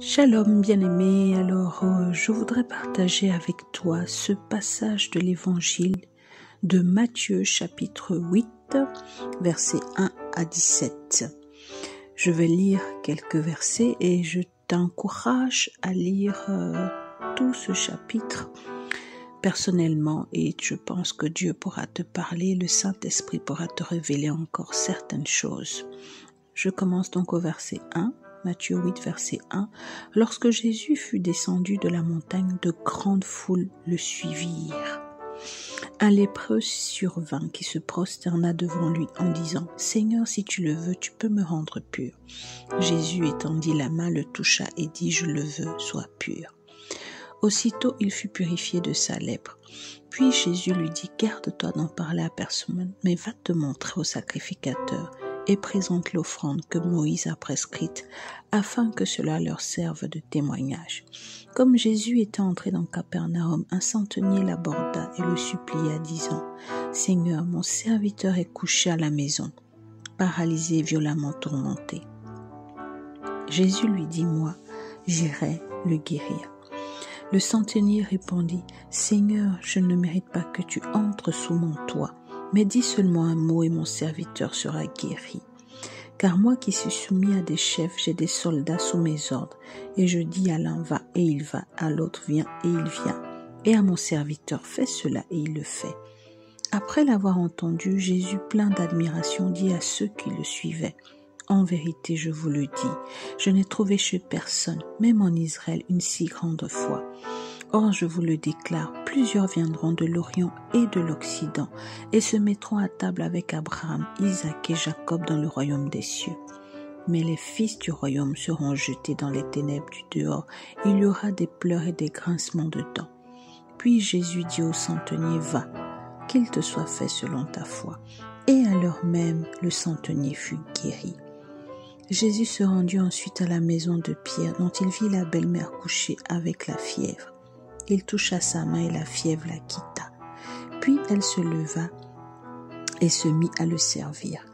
Shalom bien-aimé, alors je voudrais partager avec toi ce passage de l'évangile de Matthieu chapitre 8, versets 1 à 17. Je vais lire quelques versets et je t'encourage à lire tout ce chapitre personnellement et je pense que Dieu pourra te parler, le Saint-Esprit pourra te révéler encore certaines choses. Je commence donc au verset 1. Matthieu 8, verset 1. Lorsque Jésus fut descendu de la montagne, de grandes foules le suivirent. Un lépreux survint qui se prosterna devant lui en disant « Seigneur, si tu le veux, tu peux me rendre pur. » Jésus étendit la main, le toucha et dit « Je le veux, sois pur. » Aussitôt, il fut purifié de sa lèpre. Puis Jésus lui dit « Garde-toi d'en parler à personne, mais va te montrer au sacrificateur. » et présente l'offrande que Moïse a prescrite, afin que cela leur serve de témoignage. Comme Jésus était entré dans Capernaum, un centenier l'aborda et le supplia, disant « Seigneur, mon serviteur est couché à la maison, paralysé et violemment tourmenté. » Jésus lui dit « Moi, j'irai le guérir. » Le centenier répondit « Seigneur, je ne mérite pas que tu entres sous mon toit. Mais dis seulement un mot et mon serviteur sera guéri. Car moi qui suis soumis à des chefs, j'ai des soldats sous mes ordres. Et je dis à l'un va et il va, à l'autre viens et il vient. Et à mon serviteur fais cela et il le fait. » Après l'avoir entendu, Jésus, plein d'admiration, dit à ceux qui le suivaient « En vérité, je vous le dis, je n'ai trouvé chez personne, même en Israël, une si grande foi. » Or, je vous le déclare, plusieurs viendront de l'Orient et de l'Occident et se mettront à table avec Abraham, Isaac et Jacob dans le royaume des cieux. Mais les fils du royaume seront jetés dans les ténèbres du dehors. Il y aura des pleurs et des grincements de dents. Puis Jésus dit au centenier, « Va, qu'il te soit fait selon ta foi. » Et à l'heure même, le centenier fut guéri. Jésus se rendit ensuite à la maison de Pierre, dont il vit la belle-mère couchée avec la fièvre. Il toucha sa main et la fièvre la quitta. Puis elle se leva et se mit à le servir.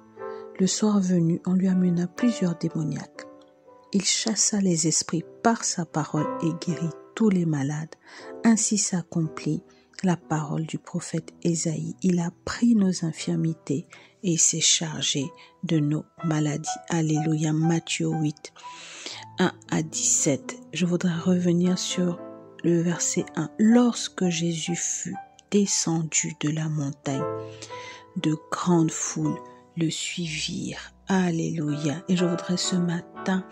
Le soir venu, on lui amena plusieurs démoniaques. Il chassa les esprits par sa parole et guérit tous les malades. Ainsi s'accomplit la parole du prophète Ésaïe. Il a pris nos infirmités et s'est chargé de nos maladies. Alléluia. Matthieu 8, 1 à 17. Je voudrais revenir sur le verset 1. Lorsque Jésus fut descendu de la montagne, de grandes foules le suivirent. Alléluia. Et je voudrais ce matin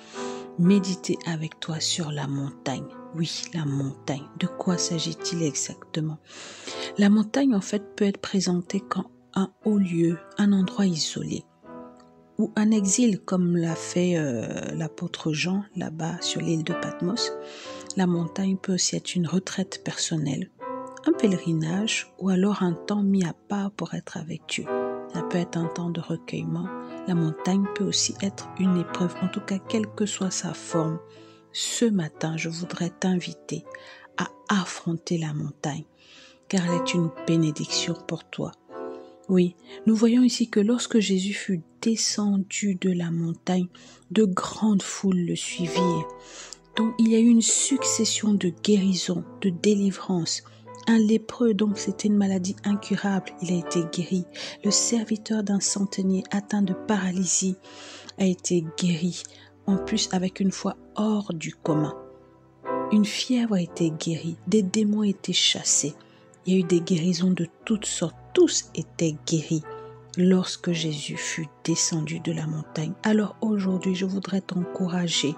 méditer avec toi sur la montagne. Oui, la montagne. De quoi s'agit-il exactement? La montagne, en fait, peut être présentée comme un haut lieu, un endroit isolé, ou un exil, comme l'a fait l'apôtre Jean, là-bas sur l'île de Patmos. La montagne peut aussi être une retraite personnelle, un pèlerinage ou alors un temps mis à part pour être avec Dieu. Ça peut être un temps de recueillement. La montagne peut aussi être une épreuve, en tout cas, quelle que soit sa forme. Ce matin, je voudrais t'inviter à affronter la montagne, car elle est une bénédiction pour toi. Oui, nous voyons ici que lorsque Jésus fut descendu de la montagne, de grandes foules le suivirent. Donc, il y a eu une succession de guérisons, de délivrances. Un lépreux, donc c'était une maladie incurable, il a été guéri. Le serviteur d'un centenier atteint de paralysie a été guéri, en plus avec une foi hors du commun. Une fièvre a été guérie, des démons étaient chassés. Il y a eu des guérisons de toutes sortes, tous étaient guéris lorsque Jésus fut descendu de la montagne. Alors aujourd'hui, je voudrais t'encourager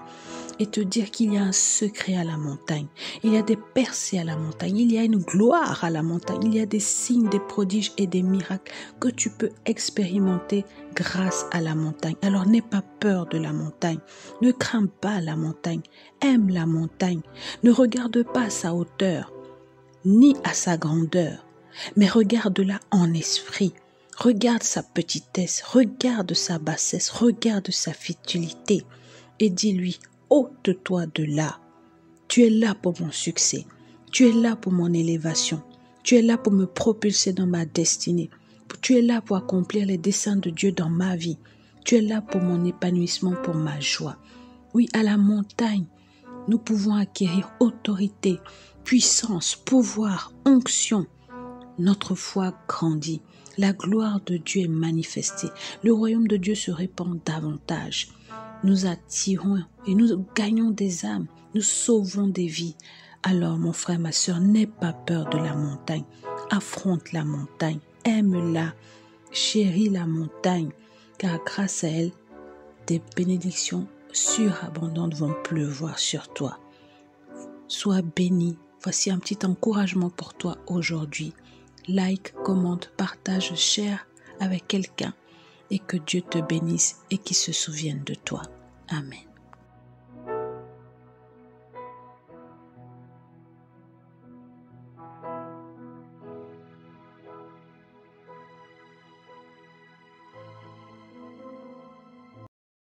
et te dire qu'il y a un secret à la montagne. Il y a des percées à la montagne. Il y a une gloire à la montagne. Il y a des signes, des prodiges et des miracles que tu peux expérimenter grâce à la montagne. Alors n'aie pas peur de la montagne. Ne crains pas la montagne. Aime la montagne. Ne regarde pas à sa hauteur, ni à sa grandeur, mais regarde-la en esprit. Regarde sa petitesse, regarde sa bassesse, regarde sa futilité et dis-lui, ôte-toi de là. Tu es là pour mon succès, tu es là pour mon élévation, tu es là pour me propulser dans ma destinée, tu es là pour accomplir les desseins de Dieu dans ma vie, tu es là pour mon épanouissement, pour ma joie. Oui, à la montagne, nous pouvons acquérir autorité, puissance, pouvoir, onction. Notre foi grandit. La gloire de Dieu est manifestée. Le royaume de Dieu se répand davantage. Nous attirons et nous gagnons des âmes. Nous sauvons des vies. Alors, mon frère, ma sœur, n'aie pas peur de la montagne. Affronte la montagne. Aime-la. Chéris la montagne. Car grâce à elle, des bénédictions surabondantes vont pleuvoir sur toi. Sois béni. Voici un petit encouragement pour toi aujourd'hui. Like, commente, partage, share avec quelqu'un et que Dieu te bénisse et qu'il se souvienne de toi. Amen.